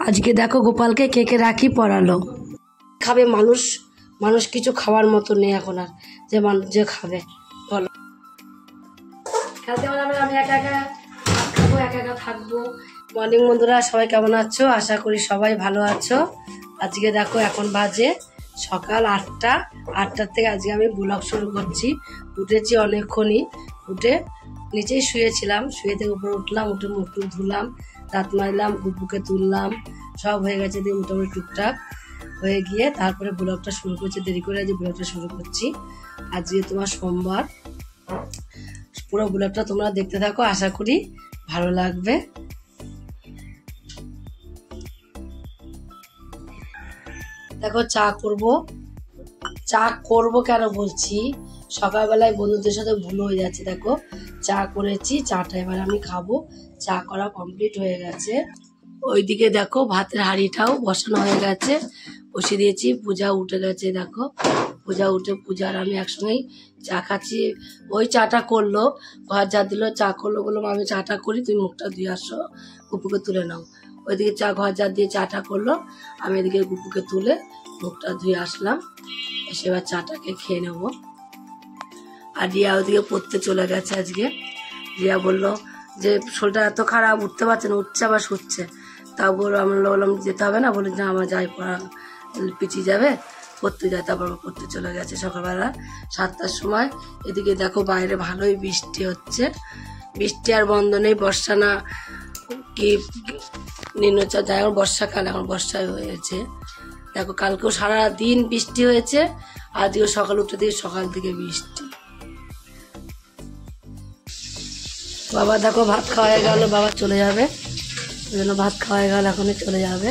আজকে দেখো গোপালকে কেকে রাখি পরালো। খাবে মানুষ, মানুষ কিছু খাওয়ার মতো নেই এখন আর, যে মানুষ যে খাবে বলো। খেলতে আমি একা একা খাবো, একা একা থাকবো। মর্নিং বন্ধুরা, সবাই কেমন আছো? আশা করি সবাই ভালো আছো। আজকে দেখো এখন বাজে সকাল 8টা। 8টার থেকে আজকে আমি ব্লগ শুরু করছি। উঠেছি অনেকক্ষণই, উঠে নিচেই শুয়েছিলাম, শুয়ে থেকে উপরে উঠলাম, উঠে মুখ টুক ধুলাম, দাঁত মাজলাম, গুপুকে তুললাম, সব হয়ে গেছে দিয়ে মোটামুটি টুকটাক হয়ে গিয়ে তারপরে ব্লগটা শুরু করছি। দেরি করে আজকে ব্লগটা শুরু করছি। আজকে তোমার সোমবার। পুরো ব্লগটা তোমরা দেখতে থাকো, আশা করি ভালো লাগবে। দেখো চা করব কেন বলছি, সকালবেলায় বন্ধুদের সাথে ভুল হয়ে যাচ্ছে। দেখো চা করেছি, চাটা এবার আমি খাবো। চা করা কমপ্লিট হয়ে গেছে। ওইদিকে দেখো ভাতের হাঁড়িটাও বসানো হয়ে গেছে, বসিয়ে দিয়েছি। পূজা উঠে গেছে, দেখো পূজা উঠে পূজার আমি একসঙ্গেই চা খাচ্ছি। ওই চাটা করলো, ঘর যা দিল, চা করলো, বললাম আমি চাটা করি, তুমি মুখটা ধুয়ে আসো, গুপুকে তুলে নাও। ওইদিকে চা ঘর যা দিয়ে চাটা করলো, আমি এদিকে গুপুকে তুলে মুখটা ধুয়ে আসলাম। এসে এবার চাটাকে খেয়ে নেবো। আর রিয়া ওদিকে পড়তে চলে গেছে আজকে। রিয়া বললো যে শরীরটা এত খারাপ, উঠতে পারছে না, উঠছে আবার শুচ্ছে। তা বললাম যেতে হবে না, বলে যে আমার যাই পড়া পিছিয়ে যাবে, পড়তে যায়। তারপর পড়তে চলে গেছে সকালবেলা 7টার সময়। এদিকে দেখো বাইরে ভালোই বৃষ্টি হচ্ছে, বৃষ্টি আর বন্ধ নেই। বর্ষা না কি নিম্নচাপ, যাই হোক বর্ষাকাল, এখন বর্ষায় হয়েছে। দেখো কালকেও সারা দিন বৃষ্টি হয়েছে, আজকেও সকাল উঠে দিয়ে সকাল থেকে বৃষ্টি। বাবা দেখো ভাত খাওয়া হয়ে গেল, বাবা চলে যাবে, ওই জন্য ভাত খাওয়া হয়ে গেল, এখনই চলে যাবে।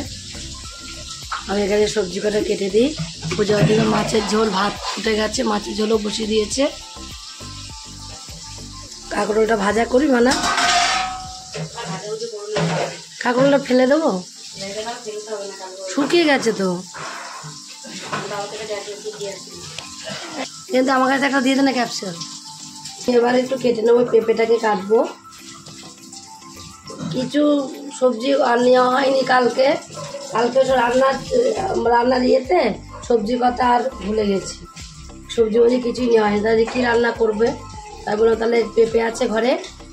আমি এখানে সবজি কটা কেটে দিই। পূজা দিকে মাছের ঝোল, ভাত ফুটে গেছে, মাছের ঝোলও বসিয়ে দিয়েছে। কাঁকরোলটা ভাজা করি, মানে কাঁকরোলটা ফেলে দেবো, শুকিয়ে গেছে তো। কিন্তু আমার কাছে একটা দিয়ে দেন না ক্যাপসুল। এবার একটু কেটে নেবো, পেঁপেটাকে কাটবো। কিছু সবজি আর নেওয়া হয়নি কালকে রান্নার ইয়েতে সবজি কথা আর ভুলে গেছি। সবজি কিছুই নেওয়া হয়নি। তাহলে কী রান্না করবে, তাই বললাম তাহলে পেঁপে আছে ঘরে,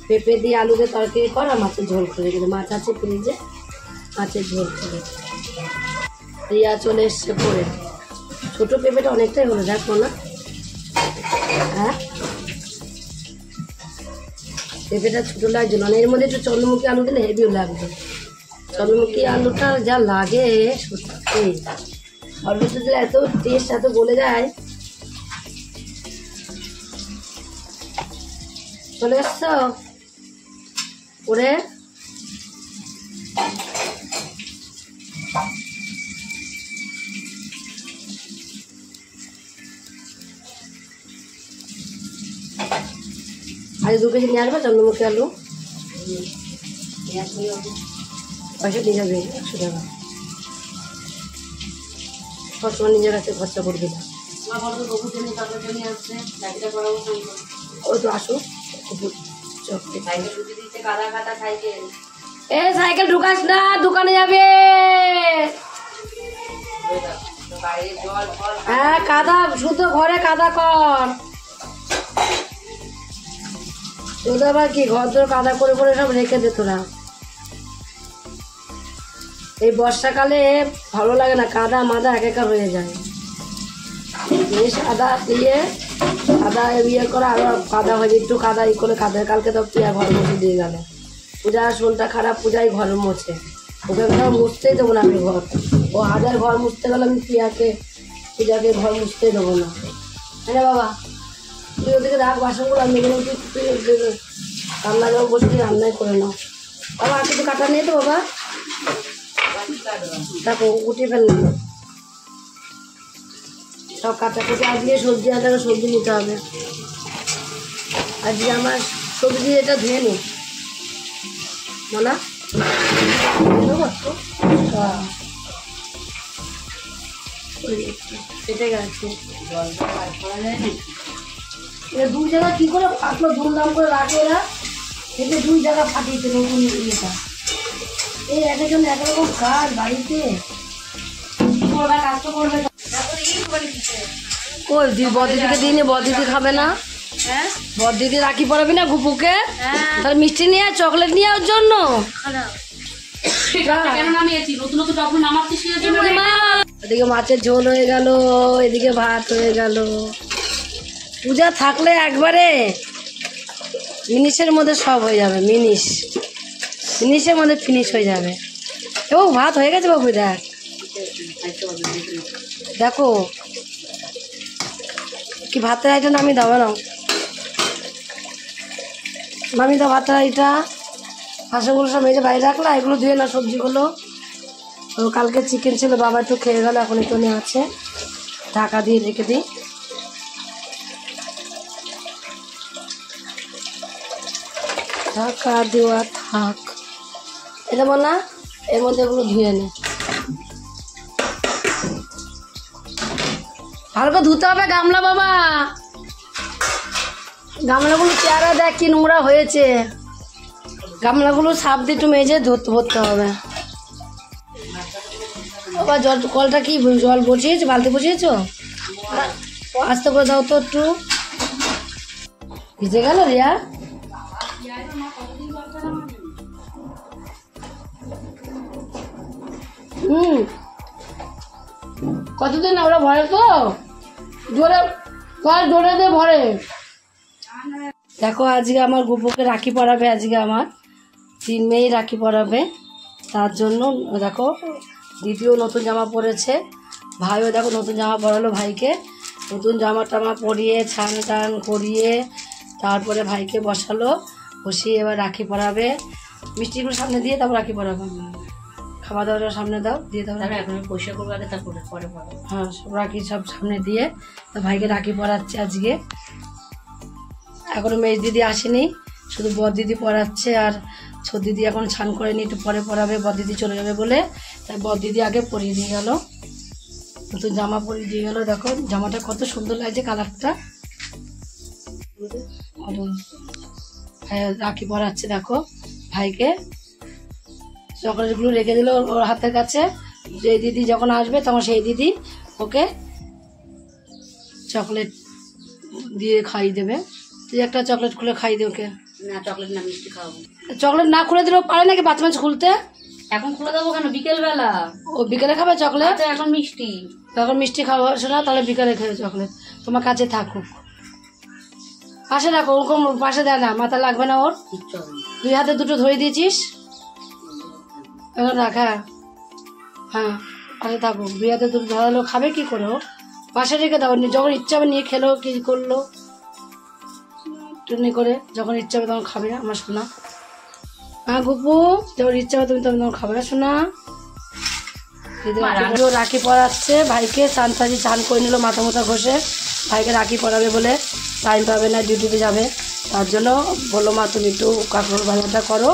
পেঁপে দিয়ে আলু দিয়ে তরকারি কর, আর মাছের ঝোল করে কিন্তু মাছ আছে ফ্রিজে, মাছের ঝোল করে। রিয়া চলে এসছে পরে। ছোটো পেঁপেটা অনেকটাই হলো, দেখো না। হ্যাঁ পেঁপেটা ছোটো লাগছে না, এর মধ্যে একটু চন্দ্রমুখী আলু দিলে হেভিও লাগবে। চন্দ্রমুখী আলুটা যা লাগে সত্যি, অল্প দিলে এত টেস্ট, এত গলে যায়। চলে এসছ ওরে, আজ 2 কেজি নিয়ে আসবে চন্দ্রমুখী আলু। পয়সা নিয়ে যাবে 100 টাকা, সবসময় নিজের কাছে খরচা করবে না। ও তো আসো, এ সাইকেল ঢুকাস না, দোকানে যাবে। হ্যাঁ কাদা, শুধু ঘরে কাদা কর, তোদের আবার কি ঘর তোর কাদা করে করে সব রেখে দে তোরা। এই বর্ষাকালে ভালো লাগে না, কাদা মাদা একা হয়ে যায়। বেশ কাদা দিয়ে কাদা ইয়ে করে আরো কাদা হয়ে যায়, একটু কাদা ই করে কাদা। কালকে তো প্রিয়া ঘর মুছে দিয়ে গেল, পূজার শোনটা খারাপ, পূজায় ঘর মোছে, ওকে ঘর মুছতেই দেবো না আমি। ঘর ও হাজার ঘর মুছতে গেলে আমি পূজাকে ঘর মুছতেই দেবো না। হ্যাঁ বাবা, তুই ওদিকে রাখ বাসনগুলো, আমি এগুলো তুই রান্না যাবো, বসে তুই রান্নাই করে নাও। বাবা আর কিছু কাটা নেই তো বাবা, দেখো উঠিয়ে ফেললাম সব কাটাকুটি। আজকে সবজি আনতে সবজি নিতে হবে। আজকে আমার সবজি এটা ধুয়ে নি মনা কেটে গেছে। 2 জায়গা কি করে ফাটলো, ধুমধাম করে রাখে এরা, এতে 2 জায়গা ফাটিয়েছে নতুন ইয়েটা। এই একজন একরকম কাজ বাড়িতে করবে, কাজ তো করবে। ওই বদিদিকে দিনে বদিদি খাবে না, বদিদি রাখি পরাবি না গুপুকে, তাহলে মিষ্টি নিয়ে চকলেট নিয়ে ওর জন্য। এদিকে মাছের ঝোল হয়ে গেল, এদিকে ভাত হয়ে গেল। পূজা থাকলে একবারে মিনিশের মধ্যে সব হয়ে যাবে, মিনিশের মধ্যে ফিনিশ হয়ে যাবে। ও ভাত হয়ে গেছে বাবু, দেখ দেখো কি ভাতের আইটা নামিয়ে দাও না, নামিয়ে দাও ভাতের আইটা। হাঁসগুলো সব মেজে বাইরে রাখলা, এগুলো ধুয়ে না সবজিগুলো। তো কালকে চিকেন ছিল, বাবা একটু খেয়ে গেল, এখন একটু নিয়ে আছে, ঢাকা দিয়ে রেখে দিই। ঢাকা দেওয়া থাক, এটা বল না, এর মধ্যে এগুলো ধুয়ে নে, ভালো করে ধুতে হবে গামলা বাবা। গামলাগুলো চেহারা দেখ কি নোংরা হয়েছে, গামলাগুলো সাপ দিয়ে একটু মেজে ধরতে হবে। বাবা জল কলটা কি জল বসিয়েছো, বালতি বসিয়েছো? আস্তে করে দাও তো, একটু ভিজে গেল রিয়া। কতদিন ওরা ভরে তো জোরে জোরে দিয়ে ভরে। দেখো আজকে আমার গুপুকে রাখি পরাবে, আজকে আমার 3 মেয়ে রাখি পরাবে, তার জন্য দেখো দিদিও নতুন জামা পরেছে, ভাইও দেখো নতুন জামা পরালো ভাইকে। নতুন জামা টামা পরিয়ে ছান টান করিয়ে তারপরে ভাইকে বসালো, বসিয়ে এবার রাখি পরাবে। মিষ্টিগুলো সামনে দিয়ে তারপর রাখি পরাবে, খাওয়া দাওয়াটা সামনে দাও, দিয়ে দাও। এখন পয়সা করবো আগে, তারপরে পরে পড়াবো। হ্যাঁ, সব রাখি সব সামনে দিয়ে তো ভাইকে রাখি পরাচ্ছে আজকে। এখনো মেজ দিদি আসেনি, শুধু বর দিদি পরাচ্ছে, আর ছোট দিদি এখন ছান করেনি, একটু পরে পরাবে, বর দিদি চলে যাবে বলে, তাই বর দিদি আগে পরিয়ে দিয়ে গেল, নতুন জামা পরিয়ে দিয়ে গেল। দেখো জামাটা কত সুন্দর লাগছে, কালারটা। রাখি পরাচ্ছে দেখো ভাইকে, চকলেটগুলো রেখে দিল ওর হাতের কাছে, যে দিদি যখন আসবে তখন সেই দিদি ওকে চকলেট দিয়ে খাইয়ে দেবে। তুই একটা চকলেট খুলে খাইয়ে দে ওকে। না চকলেট না, মিষ্টি খাওয়াবো। চকলেট না খুলে দিলেও পারে নাকি বাচ্চা মানুষ খুলতে? এখন খুলে দেবো কেন, বিকেল বেলা। ও বিকেলে খাবে চকলেট? এখন মিষ্টি, তখন মিষ্টি খাবো শোনা, তাহলে বিকেলে খেয়ে চকলেট তোমার কাছে থাকুক, পাশে রাখো, ওরকম পাশে দেয় না, মাথা লাগবে না ওর। 2 হাতে দুটো ধরে দিয়েছিস, এখন রাখ। হ্যাঁ পাশে থাকুক, 2 হাতে দুটো ধরালো, খাবে কি করে ও, পাশে রেখে দাও, যখন ইচ্ছা হবে নিয়ে খেলো, কি করলো টুনি করে, যখন ইচ্ছা হবে তখন খাবে আমার সোনা। হ্যাঁ গুপু, যখন ইচ্ছা হবে তুমি তখন খাবে সোনা। রাখি পরাচ্ছে ভাইকে, চান করে নিল, মাথা মাথা ঘষে, ভাইকে রাখি পরাবে বলে টাইম পাবে না, ডিউটিতে যাবে, তার জন্য বললো মা তুমি একটু কাঁকরোল ভাজাটা করো,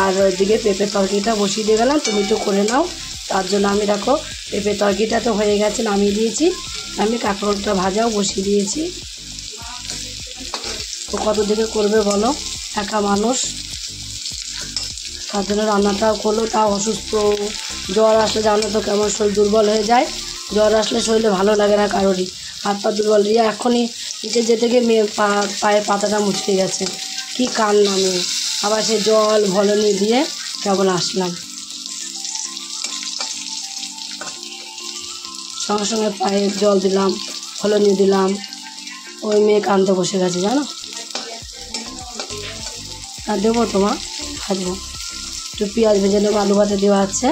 আর ওইদিকে পেঁপের তরকারিটা বসিয়ে দিয়ে গেলাম, তুমি একটু করে নাও। তার জন্য আমি দেখো পেঁপের তরকারিটা তো হয়ে গেছে, নামিয়ে দিয়েছি, আমি কাঁকরোলটা ভাজাও বসিয়ে দিয়েছি। তো কত দিকে করবে বলো, একা মানুষ, তার জন্য রান্নাটাও করলো, তাও অসুস্থ, জ্বর আসলে জানো তো কেমন শরীর দুর্বল হয়ে যায়, জ্বর আসলে শরীরে ভালো লাগে না কারোরই, হাত পা দুর্বল। রিয়া এখনই নিচে যেতে গিয়ে পায়ের পাতাটা মুচকে গেছে, কি কান্না মেয়ে, আবার সে জল ভলনি দিয়ে কেবল আসলাম, সঙ্গে সঙ্গে পায়ে জল দিলাম, ভলনি দিলাম, ওই মেয়ে কাঁদতে বসে গেছে জানো। আর দেবো তোমার ভাজবো, একটু পেঁয়াজ ভেজে নেবো, আলু ভাতে দেওয়া আছে,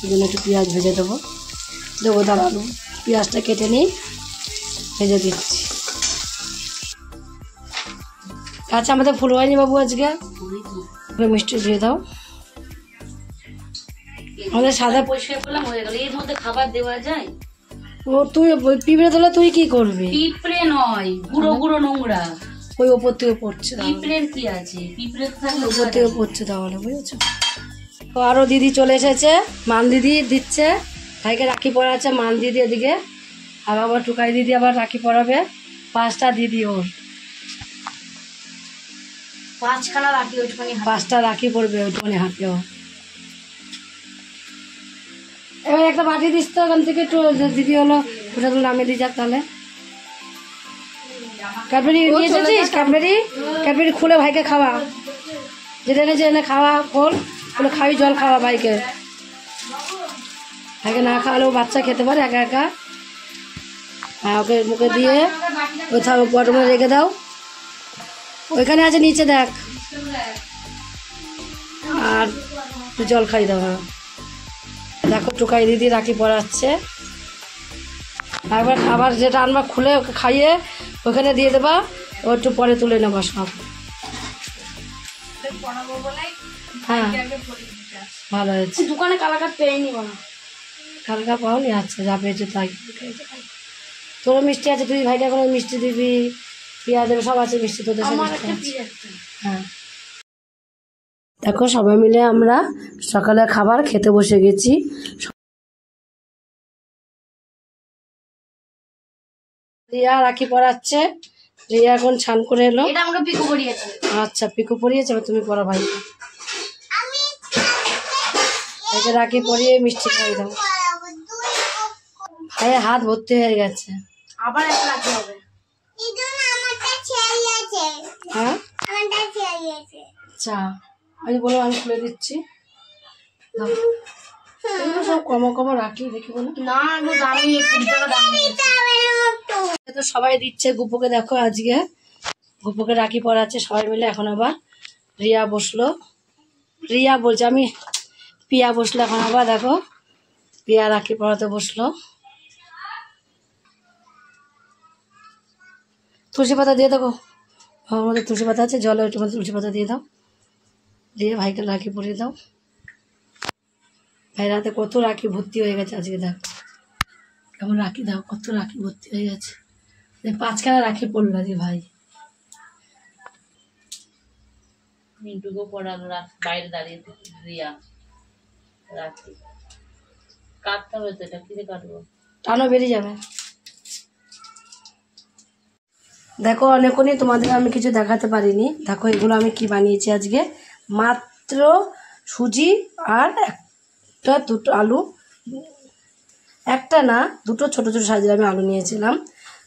ওই জন্য একটু পেঁয়াজ ভেজে দেবো, তার আলু পেঁয়াজটা কেটে নিই, ভেজে দিচ্ছি। আচ্ছা আমাদের ফুল হয়নি বাবু আজকে, মিষ্টি দিয়ে দাও। আমাদের সাদা পরিষ্কার করলাম হয়ে গেল, এর মধ্যে খাবার দেওয়া যায়? ও তুই পিঁপড়ে তোলা, তুই কি করবি? পিঁপড়ে নয়, গুঁড়ো গুঁড়ো নোংরা ওই ওপর থেকে পড়ছে, পিঁপড়ের কি আছে, পিঁপড়ে ওপর থেকে পড়ছে তাহলে, বুঝেছো। তো আরো দিদি চলে এসেছে, মান দিদি দিচ্ছে ভাইকে রাখি পরাচ্ছে, মান দিদি এদিকে, আর আবার টুকাই দিদি আবার রাখি পরাবে, 5টা দিদি ওর, 5খানা রাখি, ওইটুখানি 5টা রাখি পড়বে ওইটুখানি হাতে। ও এবার একটা বাটি দিস তো ওখান থেকে একটু দিদি হলো ওটা তো নামিয়ে দিয়ে যাক তাহলে। ক্যাডবেরি নিয়ে এসেছিস? ক্যাডবেরি খুলে ভাইকে খাওয়া, যেটা এনেছে এনে খাওয়া, খুলে খাবি, জল খাওয়া ভাইকে। ভাইকে না খাওয়ালেও বাচ্চা খেতে পারে একা একা। হ্যাঁ, ওকে মুখে দিয়ে কোথাও বটমে রেখে দাও, ওইখানে আছে নিচে দেখ, আর জল খাই দাও। হ্যাঁ দেখো টুকাই দিদি রাখি পরাচ্ছে। একবার খাবার যেটা আনবা খুলে ওকে খাইয়ে ওখানে দিয়ে দেবা, ও একটু পরে তুলে নেবা সব। হ্যাঁ ভালো হয়েছে। দোকানে কালাকার পেয়ে নিব না, কালকা পাওনি? আচ্ছা যা পেয়েছো তাই। তোরও মিষ্টি আছে, তুই ভাইকে এখন মিষ্টি দিবি, পিয়া দেবে, সব আছে মিষ্টি তোদের। হ্যাঁ দেখো সবাই মিলে আমরা সকালে খাবার খেতে বসে গেছি। রিয়া রাখি পরাচ্ছে, রিয়া এখন ছান করে এলো। এটা আমাকে পিকু পরিয়েছে। আচ্ছা পিকু পরিয়েছে, তুমি পরা ভাইকে। ভাইকে রাখি পরিয়ে মিষ্টি খাই দাও। ভাইয়ের হাত ভর্তি হয়ে গেছে, আবার একটা রাখি হবে। হ্যাঁ আচ্ছা আমি বলো, আমি খুলে দিচ্ছি। সব কম রাখি দেখি বলো। না দামি 20 টাকা দামি। তো সবাই দিচ্ছে গুপুকে, দেখো আজকে গুপুকে রাখি পরাচ্ছে সবাই মিলে। এখন আবার রিয়া বসলো, রিয়া বলছে আমি পিয়া বসলো। এখন আবার দেখো পিয়া রাখি পরাতে বসলো। তুলসী পাতা দিয়ে দেখো, আমাদের তুলসী পাতা আছে, জলে একটু তুলসী পাতা দিয়ে দাও, দিয়ে ভাইকে রাখি পরিয়ে দাও। ভাই রাতে কত রাখি ভর্তি হয়ে গেছে আজকে, দেখ কেমন রাখি, দাও কত রাখি ভর্তি হয়ে গেছে। 5খানা রাখি পড়লো আজকে ভাই। মিন্টুকে পড়ানো বাইরে দাঁড়িয়ে রিয়া রাখি কাটতে হবে তো, এটা কিনে কাটবো, টানো বেরিয়ে যাবে। দেখো অনেকক্ষণই তোমাদের আমি কিছু দেখাতে পারিনি। দেখো এগুলো আমি কি বানিয়েছি আজকে, মাত্র সুজি আর দুটো আলু, একটা না দুটো ছোট ছোট সাইজের আমি আলু নিয়েছিলাম।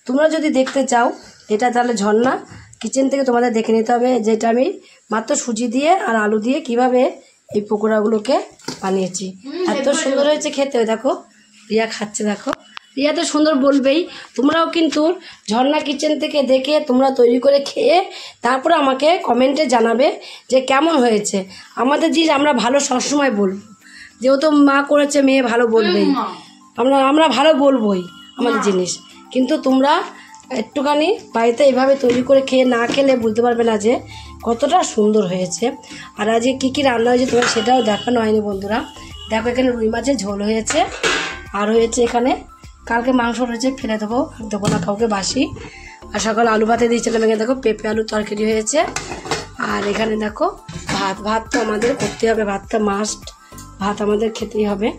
তোমরা যদি দেখতে চাও এটা তাহলে ঝর্ণা কিচেন থেকে তোমাদের দেখে নিতে হবে, যেটা আমি মাত্র সুজি দিয়ে আর আলু দিয়ে কিভাবে এই পকোড়াগুলোকে বানিয়েছি। এত সুন্দর হয়েছে খেতে। দেখো রিয়া খাচ্ছে, দেখো রিয়া তো সুন্দর বলবেই। তোমরাও কিন্তু ঝর্ণা কিচেন থেকে দেখে তোমরা তৈরি করে খেয়ে তারপরে আমাকে কমেন্টে জানাবে যে কেমন হয়েছে। আমাদের জিনিস আমরা ভালো সবসময় বলবো, যেহেতু মা করেছে মেয়ে ভালো বলবেই, আমরা ভালো বলবোই আমাদের জিনিস। কিন্তু তোমরা একটুখানি বাড়িতে এইভাবে তৈরি করে খেয়ে না খেলে বলতে পারবে না যে কতটা সুন্দর হয়েছে। আর আজকে কী কী রান্না হয়েছে তোমার সেটাও দেখানো হয়নি বন্ধুরা। দেখো এখানে রুই মাছের ঝোল হয়েছে, আর হয়েছে এখানে কালকে মাংস রয়েছে, ফেলে দেবো না কাউকে, বাসি। আর সকালে আলু ভাতে দিয়েছিলাম, এখানে দেখো পেঁপে আলু তরকারি হয়েছে। আর এখানে দেখো ভাত তো আমাদের করতে হবে, ভাতটা মাস্ট, ভাত আমাদের খেতেই হবে।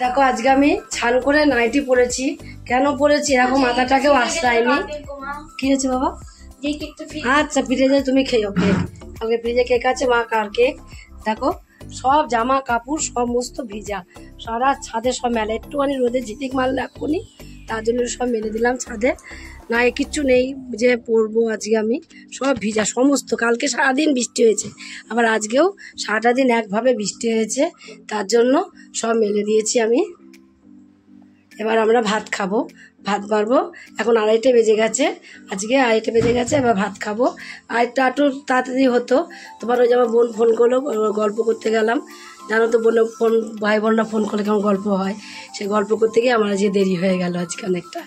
দেখো আজকে আমি ছান করে নাইটি পরেছি। কেন পরেছি এরকম মাথাটাকেও আশ্রায়নি। কি হয়েছে বাবা? আচ্ছা ফ্রিজে যাই, তুমি খেয়েও কেক, আমাকে ফ্রিজে কেক আছে, মা কার কেক। দেখো সব জামা কাপড় সমস্ত ভিজা, সারা ছাদে সব মেলে, একটুখানি রোদে ঝিটিক মারলে এক্ষুনি, তার জন্য সব মেলে দিলাম ছাদে। না কিচ্ছু নেই যে পরবো আজকে আমি, সব ভিজা সমস্ত। কালকে সারাদিন বৃষ্টি হয়েছে, আবার আজকেও সারাটা দিন একভাবে বৃষ্টি হয়েছে, তার জন্য সব মেলে দিয়েছি আমি। এবার আমরা ভাত খাবো, ভাত পারবো। এখন 2:30 বেজে গেছে, আজকে 2:30 বেজে গেছে, এবার ভাত খাবো। আর একটু তাড়াতাড়ি হতো, তোমার ওই যে আমার বোন ফোন করলো, গল্প করতে গেলাম। জানো তো বোন ভাই বোনরা ফোন করলে কেমন গল্প হয়, সে গল্প করতে গিয়ে আমার আজকে দেরি হয়ে গেল আজকে অনেকটা।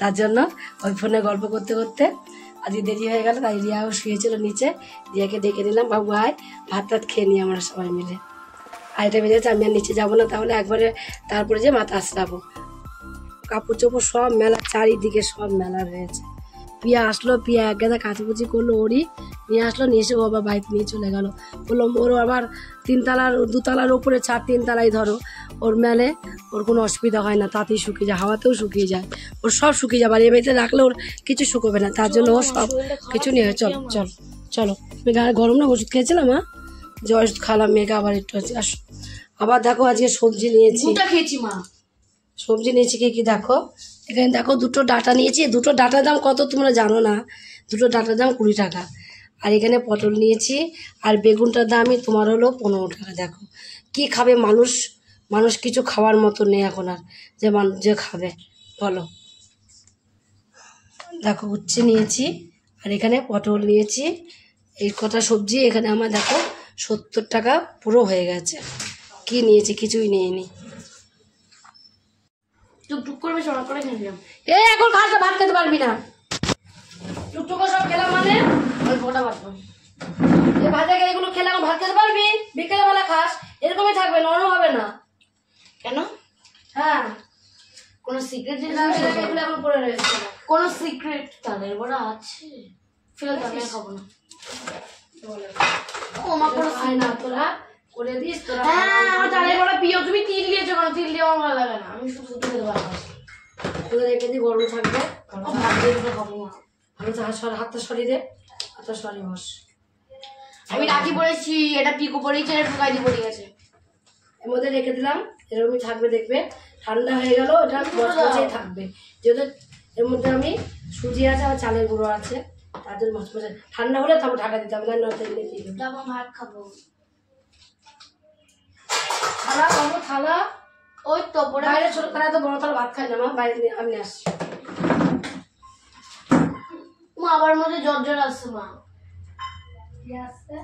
তার জন্য ওই ফোনে গল্প করতে করতে আজকে দেরি হয়ে গেল। তাই রিয়াও শুয়েছিল নিচে, রিয়াকে ডেকে নিলাম, বাবু আয় ভাত টাত খেয়ে নিই আমরা সবাই মিলে। 2:30 বেজে গেছে, আমি আর নিচে যাবো না, তাহলে একবারে তারপরে যে মাথা আসরাবো। কাপড় চোপড় সব মেলা, চারিদিকে সব মেলা রয়েছে। পিয়া আসলো, পিয়া এক গাদা কাচাকুচি করলো, ওরই নিয়ে আসলো, নিয়ে এসে ও আবার বাড়িতে নিয়ে চলে গেল। বললো ওর আবার 2তলার ওপরে ছাদ, 3তলায় ধরো, ওর মেলে ওর কোনো অসুবিধা হয় না, তাতেই শুকিয়ে যায়, হাওয়াতেও শুকিয়ে যায়, ওর সব শুকিয়ে যাবে। আর এ বাড়িতে রাখলে ওর কিছু শুকোবে না, তার জন্য ও সব কিছু নিয়ে চলো। গরম না ওষুধ খেয়েছিলাম, যে ওষুধ খালাম মেয়েকে, আবার একটু আছে। আবার দেখো আজকে সবজি নিয়েছি, দুটা খেয়েছি মা। সবজি নিয়েছি কি কি দেখো। এখানে দেখো দুটো ডাঁটা নিয়েছি, দুটো ডাঁটার দাম কত তোমরা জানো না, দুটো ডাঁটার দাম 20 টাকা। আর এখানে পটল নিয়েছি, আর বেগুনটার দামই তোমার হলো 15 টাকা। দেখো কি খাবে মানুষ, মানুষ কিছু খাওয়ার মতো নেই এখন আর, যে মানুষ যে খাবে বলো। দেখো উচ্ছে নিয়েছি, আর এখানে পটল নিয়েছি, এই কটা সবজি এখানে আমার দেখো 70 টাকা পুরো হয়ে গেছে। কি নিয়েছি, কিছুই নিইনি। টুকটুক করবে সরা করে খেয়ে নিলাম। এই এখন খাস না, ভাত খেতে পারবি না। টুকটুকো সব খেলাম মানে অল্পটা বাড়বো। এই ভাজা এগুলো খেলাম, ভাত খেতে পারবি, বিকেলে বেলা খাস, এরকমই থাকবে, নরম হবে না। কেন? হ্যাঁ কোনো সিক্রেট জিনিস এগুলো এখন পড়ে রয়েছে। কোনো সিক্রেট তাদের বড়া আছে? ফেলে দাও, আমি খাবো না। ও মা কোনো খাই না তোরা, করে দিস তোরা। হ্যাঁ আমার তাদের বড়া প্রিয়। তুমি তিল দিয়েছো কেন? তিল দিয়ে আমার ভালো লাগে না, আমি শুধু দুটো খেতে পারবো। তোদের রেখে দিই, গরম থাকবে। ভাত দিয়ে দুটো খাবো না। ভালো হাতটা সরিয়ে দে, হাতটা সরিয়ে বস। আমি রাখি পরেছি, এটা পিকো পরেছি, এটা টুকাইদি পরে গেছে। এর মধ্যে রেখে দিলাম, এরকমই থাকবে দেখবে। ঠান্ডা হয়ে গেল, এটা মচমচেই থাকবে। যেহেতু এর মধ্যে আমি সুজি আছে, আর চালের গুঁড়ো আছে, তাদের মচমচে। ঠান্ডা হলে তারপর ঢাকা দিতে হবে, না নয় তেল দিয়ে দিবে। তারপর ভাত খাবো। থালা পাবো, থালা ওই তো পরে বাইরে ছোট থালা, তো বড় থালা ভাত খাই না মা, বাইরে আমি আসছি। মা আবার মধ্যে জ্বর জ্বর আসছে মা। কি আসছে?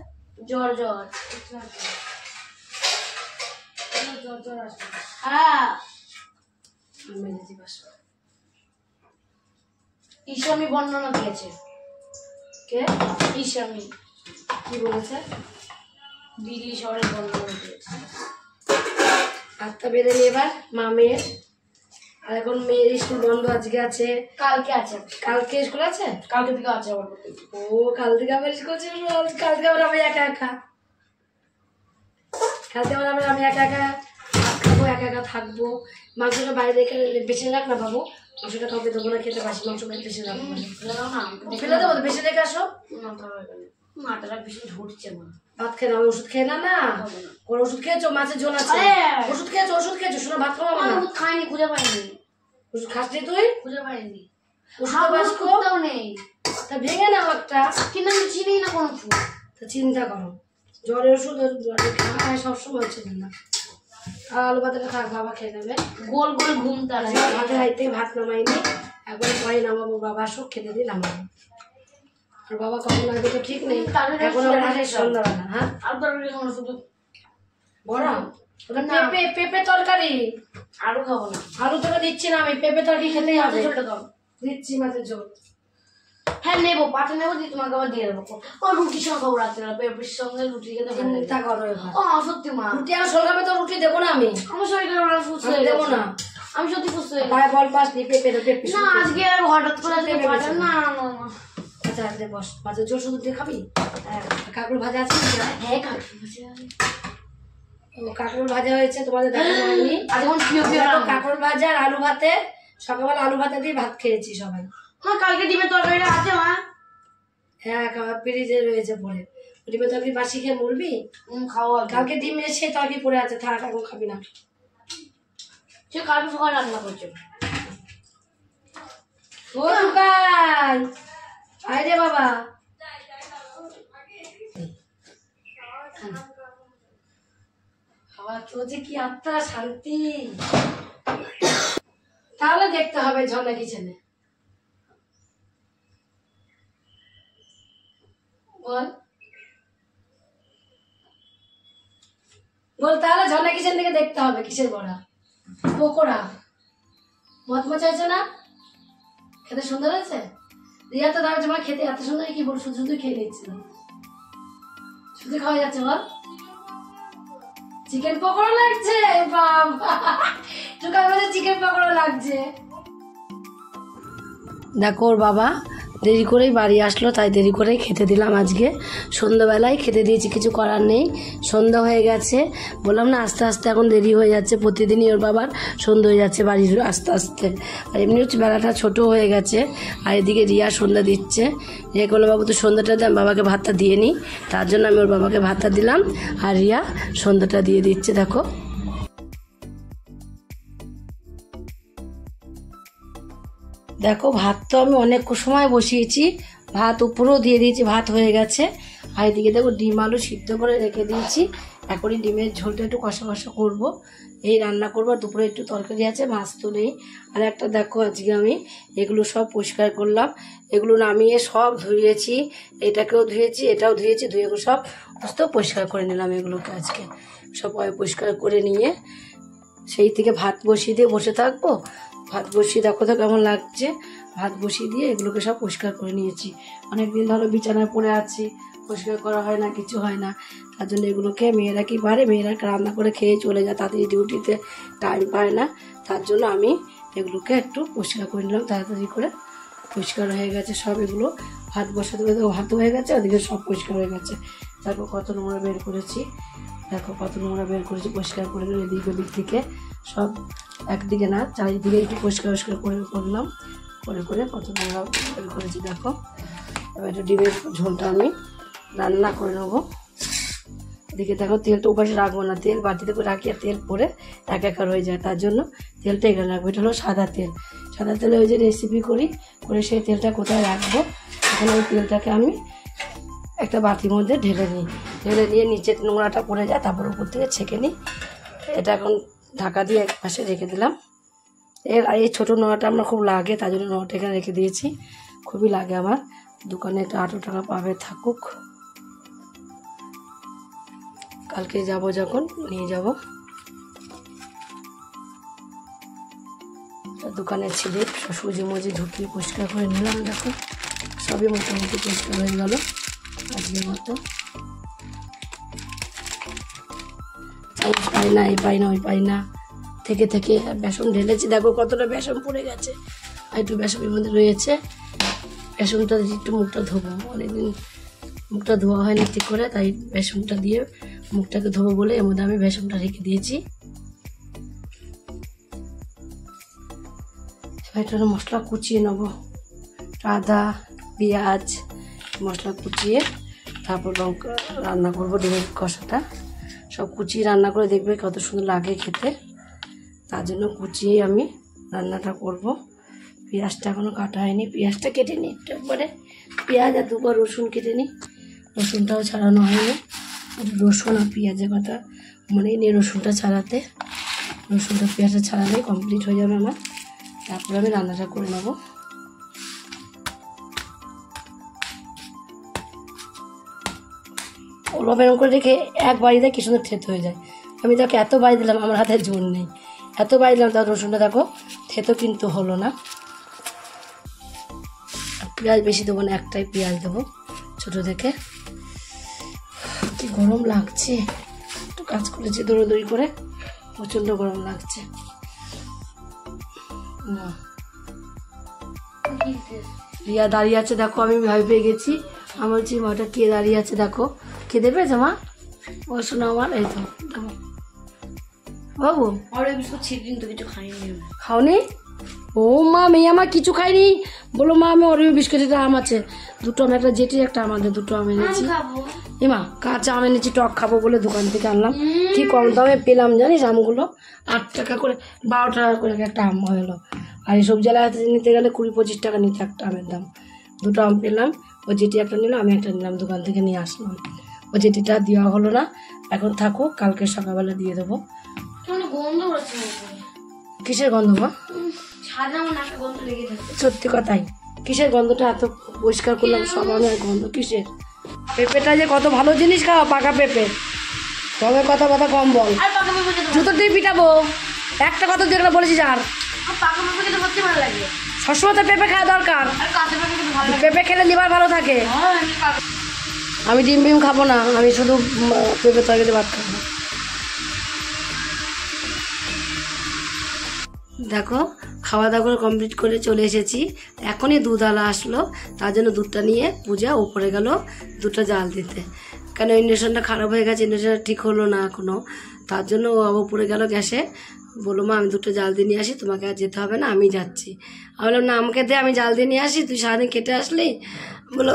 জ্বর জ্বর। জ্বর জ্বর আসবে। হ্যাঁ আমি মেরেছি বাসা। ইসলামী বর্ণনা দিয়েছে। কে? ইসলামী কি বলেছে? দিল্লি শহরের বর্ণনা দিয়েছে। হাতটা বেঁধে নিয়ে এবার মা মেয়ের। আর এখন মেয়ের স্কুল বন্ধ, আজকে আছে, কালকে আছে, কালকে স্কুল আছে। কালকে থেকে আছে আবার। ও কাল থেকে আবার স্কুল ছিল, কাল থেকে আবার আমি একা একা, কাল থেকে আবার আমি একা একা ভাত খাবো, একা একা থাকবো। মাংসটা বাইরে রেখে বেশি রাখ না বাবু, মাংসটা কাউকে দেবো না খেতে, বাসি মাংস বেশি রাখবো না। ফেলে দেবো তো, বেশি রেখে আসো। মাথাটা বেশি ঢুকছে মা। ভাত খেয়ে না, ওষুধ খেয়ে না। না কোন ওষুধ খেয়েছো? মাছের ঝোল আছে, ওষুধ খেয়েছো, ওষুধ খেয়েছো, শোনো ভাত খাবো না। ওষুধ খাইনি, খুঁজে পাইনি। ওষুধ খাসনি তুই? খুঁজে পাইনি। ওষুধ বাঁচবো নেই, তা ভেঙে নাও একটা। কিন্তু আমি চিনি না কোনো ওষুধ। তা চিন্তা করো, জ্বরের ওষুধ খায় সবসময় চিনি না। আর আলু ভাতটা থাক, বাবা খেয়ে নেবে। গোল গোল ঘুমটা ভাতের হাইতে ভাত নামাইনি, একবার পরে নামাবো, বাবা আসুক খেতে দিয়ে নামাবো। আর বাবা কখন আসবে তো ঠিক নেই, এখন আবার আসে সন্ধ্যাবেলা। হ্যাঁ আর তরকারি কোনো শুধু বড় ওটা পেঁপে, পেঁপে তরকারি। আলু খাবো না। আলু তোকে দিচ্ছি না আমি, পেঁপে তরকারি খেতেই হবে। ঝোলটা দাও। দিচ্ছি মাছের ঝোল। হ্যাঁ নেবো, পাতে নেবো, দিয়ে তোমাকে আবার দিয়ে দেবো। ও রুটির সঙ্গে খাবো রাত্রেবেলা, পেঁপের সঙ্গে রুটি খেতে ভালো লাগে। চিন্তা করো এবার। ও সত্যি মা, রুটি আর সরকাবে তো রুটি দেবো না আমি, আমার শরীর খারাপ, সুস্থ আমি হয়ে দেবো গেছে। না। আমি সত্যি সুস্থ হয়ে গেছি। পায়ে বল পাস নি, পেঁপে তো পেঁপে না আজকে আর হঠাৎ করে আজকে পেঁপে পাঠান বেশি। না না না না। আচ্ছা আচ্ছা বস, মাছের ঝোল শুধু দিয়ে খাবি? হ্যাঁ কাকুর ভাজা আছে না? হ্যাঁ কাকি ও কাকুর ভাজা হয়েছে, তোমাদের দেখানো হয়নি। আর এখন প্রিয় প্রিয় দেখো, রান্না। কাকুর ভাজা আর আলু ভাতে, সকালবেলা আলু ভাতে দিয়ে ভাত খেয়েছি সবাই। মা কালকে ডিমের তরকারিটা আছে মা? হ্যাঁ ফ্রিজে রয়েছে পরে। ডিমের তরকারি বাসি খেয়ে মরবি? খাওয়া কালকে ডিম এসে তরকারি পড়ে আছে, থাক এখন খাবি না। সে কালকে সকালে রান্না করছো। ও টুকাই আয় রে বাবা। বাবা চলছে কি আত্মা শান্তি। তাহলে দেখতে হবে ঝর্ণা কিচেনে। বল বল, তাহলে ঝর্ণা কিচেন থেকে দেখতে হবে কিসের বড়া, পকোড়া। মচমচে হয়েছে না? খেতে সুন্দর হয়েছে? রিয়া তো দাম তোমার খেতে এত সুন্দর, কি বল শুধু শুধু খেয়ে নিচ্ছিলাম, শুধু খাওয়া যাচ্ছে। বল চিকেন পকোড়া লাগছে, বাবা টুকার মধ্যে চিকেন পকোড়া লাগছে। দেখো ওর বাবা দেরি করেই বাড়ি আসলো, তাই দেরি করেই খেতে দিলাম আজকে। সন্ধ্যাবেলায় খেতে দিয়েছি, কিছু করার নেই, সন্ধ্যা হয়ে গেছে। বললাম না আস্তে আস্তে এখন দেরি হয়ে যাচ্ছে, প্রতিদিনই ওর বাবার সন্ধ্যা হয়ে যাচ্ছে বাড়ির আস্তে আস্তে। আর এমনি হচ্ছে বেলাটা ছোট হয়ে গেছে। আর এদিকে রিয়া সন্ধ্যা দিচ্ছে। রিয়া বললো বাবু তো সন্ধ্যাটা দিয়ে আমি বাবাকে ভাতটা দিয়ে নিই, তার জন্য আমি ওর বাবাকে ভাতটা দিলাম আর রিয়া সন্ধ্যাটা দিয়ে দিচ্ছে। দেখো দেখো ভাত তো আমি অনেক সময় বসিয়েছি, ভাত উপরেও দিয়ে দিয়েছি, ভাত হয়ে গেছে। আর এদিকে দেখো ডিম আলু সিদ্ধ করে রেখে দিয়েছি, এখনই ডিমের ঝোলটা একটু কষা কষা করবো, এই রান্না করবো। দুপুরে একটু তরকারি আছে, মাছ তো নেই। আর একটা দেখো আজকে আমি এগুলো সব পরিষ্কার করলাম, এগুলো নামিয়ে সব ধুয়েছি, এটাকেও ধুয়েছি, এটাও ধুয়েছি, ধুয়ে সব বুঝতে পরিষ্কার করে নিলাম এগুলোকে আজকে সব পরিষ্কার করে নিয়ে সেই থেকে ভাত বসিয়ে দিয়ে বসে থাকবো। ভাত বসিয়ে দেখো তো কেমন লাগছে, ভাত বসিয়ে দিয়ে এগুলোকে সব পরিষ্কার করে নিয়েছি। অনেকদিন ধরো বিছানায় পড়ে আছি, পরিষ্কার করা হয় না, কিছু হয় না। তার জন্য এগুলোকে মেয়েরা কি পারে, মেয়েরা রান্না করে খেয়ে চলে যায়, তাদের ডিউটিতে টাইম পায় না। তার জন্য আমি এগুলোকে একটু পরিষ্কার করে নিলাম তাড়াতাড়ি করে। পরিষ্কার হয়ে গেছে সব, এগুলো ভাত বসাতে ভাত হয়ে গেছে, ওদিকে সব পরিষ্কার হয়ে গেছে। তারপর কত নোংরা বের করেছি, দেখো কত নোংরা বের করেছি, পরিষ্কার করে দিলাম এদিক ওদিক থেকে সব, একদিকে না চারিদিকে একটু পরিষ্কার করে করলাম, করে কত নোংরা বের করেছি দেখো। এবার একটু ডিমের ঝোলটা আমি রান্না করে নেবো। এদিকে দেখো তেলটা ওপাশে রাখবো না, তেল বাটিতে করে রাখি আর তেল পরে একাকার হয়ে যায়, তার জন্য তেলটা এখানে রাখবো। এটা হলো সাদা তেল, সাদা তেলে ওই যে রেসিপি করি করে সেই তেলটা কোথায় রাখবো, এখন ওই তেলটাকে আমি একটা বাটির মধ্যে ঢেলে নিয়ে নিচে নোংরাটা পড়ে যায়, তারপর উপর থেকে ছেঁকে নিই। এটা এখন ঢাকা দিয়ে এক পাশে রেখে দিলাম। এই ছোটো নোড়াটা আমার খুব লাগে, তার জন্য নোড়াটা এখানে রেখে দিয়েছি, খুবই লাগে আমার। দোকানে একটা 8 টাকা পাবে, থাকুক, কালকে যাব যখন নিয়ে যাব। দোকানের ছেলে সুজি মুজি ঢুকিয়ে পরিষ্কার করে নিলাম, দেখো সবই মোটামুটি পরিষ্কার হয়ে গেল আজকের মতো। এই পাই না ওই পাই না থেকে বেসন ঢেলেছি, দেখো কতটা বেসন পড়ে গেছে, আর একটু বেসনের মধ্যে রয়েছে। বেসনটা একটু মুখটা ধোবো, অনেকদিন মুখটা ধোয়া হয়নি ঠিক করে, তাই বেসনটা দিয়ে মুখটাকে ধোবো বলে এর মধ্যে আমি বেসনটা রেখে দিয়েছি। এটা মশলা কুচিয়ে নেবো, আদা পেঁয়াজ মশলা কুচিয়ে তারপর লঙ্কা রান্না করবো, ডিমের কষাটা সব কুচিয়ে রান্না করে দেখবে কত সুন্দর লাগে খেতে, তার জন্য কুচিয়েই আমি রান্নাটা করব। পেঁয়াজটা এখনও কাটা হয়নি, পেঁয়াজটা কেটে নিই একটু একবারে, পেঁয়াজ আর দুবার রসুন কেটে নিই, রসুনটাও ছাড়ানো হয়নি। রসুন আর পেঁয়াজের কথা মনেই নেই রসুনটা ছাড়াতে, রসুনটা পেঁয়াজটা ছাড়ালেই কমপ্লিট হয়ে যাবে আমার, তারপরে আমি রান্নাটা করে নেবো। অল্প এরকম করে রেখে এক বাড়িতে কি সুন্দর থেতো হয়ে যায়। আমি তাকে এত বাড়ি দিলাম, আমার হাতে জোর নেই, এত বাড়ি দিলাম, তার রসুনটা দেখো থেতো কিন্তু হলো না। পেঁয়াজ বেশি দেবো না, একটাই পেঁয়াজ দেবো ছোটো থেকে। কি গরম লাগছে, একটু কাজ করেছি দৌড়াদৌড়ি করে, প্রচণ্ড গরম লাগছে। রিয়া দাঁড়িয়ে আছে দেখো, আমি ভয় পেয়ে গেছি, আমি বলছি মাটা কে দাঁড়িয়ে আছে দেখো, খেতে পেয়েছে মা? ও শোনো আমার, এই তো দেখো বাবু আর বিস্কুট ছিটদিন তো কিছু খাইনি, খাওনি? ও মা মেয়ে আমার কিছু খাইনি, বলো মা আমি অরিও বিস্কুটের আম আছে দুটো, আমি একটা জেটি একটা আমাদের দুটো আম এনেছি। এ মা কাঁচা আম এনেছি, টক খাবো বলে দোকান থেকে আনলাম, কি কম দামে পেলাম জানিস আমগুলো, 8 টাকা করে 12 টাকা করে একটা আম হলো। আর এই সবজি আলাদা নিতে গেলে 20-25 টাকা নিতে একটা আমের দাম। দুটো আম পেলাম, ও যেটি একটা নিল, আমি একটা নিলাম, দোকান থেকে নিয়ে আসলাম। ও যেটিটা দেওয়া হলো না, এখন থাকুক, কালকে সকালবেলা দিয়ে দেবো। কিসের গন্ধ মা? সত্যি কথাই, কিসের গন্ধটা এত পরিষ্কার করলাম, সব আমের গন্ধ কিসের? পেঁপেটা যে কত ভালো জিনিস, খাওয়া পাকা পেঁপে, তবে কথা কম বল, জুতো দিয়ে পিটাবো। একটা কথা যেগুলো বলেছিস, আর সবসময় তো পেঁপে খাওয়া দরকার, পেঁপে খেলে লিভার ভালো থাকে। আমি ডিম বিম খাবো না, আমি শুধু পেঁপে তরকারি ভাত খাবো। দেখো খাওয়া দাওয়া করে কমপ্লিট করে চলে এসেছি। এখনই দুধওয়ালা আসলো, তার জন্য দুধটা নিয়ে পূজা উপরে গেল দুধটা জাল দিতে। কেন ইন্ডাকশনটা খারাপ হয়ে গেছে, ইন্ডাকশনটা ঠিক হলো না এখনো, তার জন্য ও উপরে গেল গ্যাসে। বললো মা আমি দুধটা জাল দিয়ে নিয়ে আসি, তোমাকে আর যেতে হবে না, আমি যাচ্ছি। আমি বললাম না আমাকে দে, আমি জাল দিয়ে নিয়ে আসি, তুই সারাদিন কেটে আসলি। বলো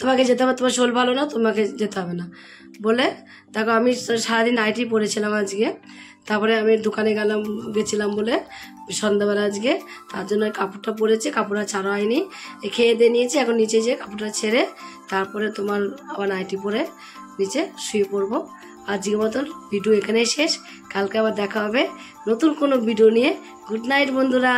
তোমাকে যেতে হবে, তোমার শরীর ভালো না, তোমাকে যেতে হবে না বলে। দেখো আমি সারাদিন নাইটি পরেছিলাম আজকে, তারপরে আমি দোকানে গেছিলাম বলে সন্ধ্যাবেলা আজকে, তার জন্য কাপড়টা পরেছি, কাপড়টা ছাড়া হয়নি। খেয়ে দিয়ে নিয়েছি, এখন নিচে যেয়ে কাপড়টা ছেড়ে তারপরে তোমার আবার নাইটি পরে নিচে শুয়ে পড়বো। আজকের মতন ভিডিও এখানেই শেষ, কালকে আবার দেখা হবে নতুন কোনো ভিডিও নিয়ে। গুড নাইট বন্ধুরা।